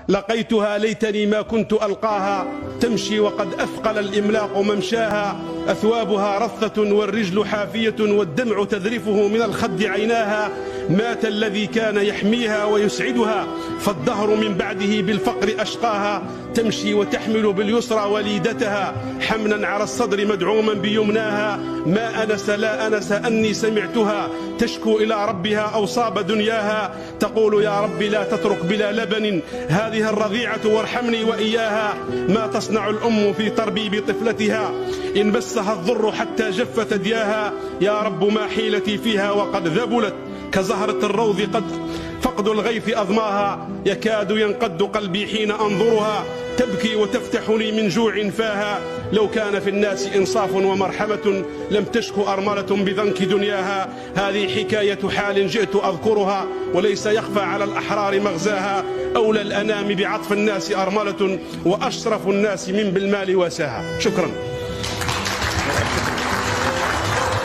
لقيتها ليتني ما كنت ألقاها، تمشي وقد أثقل الإملاق ممشاها، أثوابها رثة والرجل حافية والدمع تذرفه من الخد عيناها. مات الذي كان يحميها ويسعدها، فالدهر من بعده بالفقر أشقاها. تمشي وتحمل باليسرى وليدتها، حملا على الصدر مدعوما بيمناها. ما أنس لا أنس أني سمعتها تشكو إلى ربها أوصاب دنياها، تقول يا رب لا تترك بلا لبن هذه الرضيعة وارحمني وإياها. ما تصنع الأم في تربيب طفلتها إن مسها الضر حتى جف ثدياها. يا رب ما حيلتي فيها وقد ذبلت كزهرة الروض قد فقد الغيث أضماها. يكاد ينقد قلبي حين أنظرها، تبكي وتفتح لي من جوع فاها. لو كان في الناس إنصاف ومرحمة لم تشك أرملة بذنك دنياها. هذه حكاية حال جئت أذكرها وليس يخفى على الأحرار مغزاها. أولى الأنام بعطف الناس أرملة وأشرف الناس من بالمال واساها. شكرا.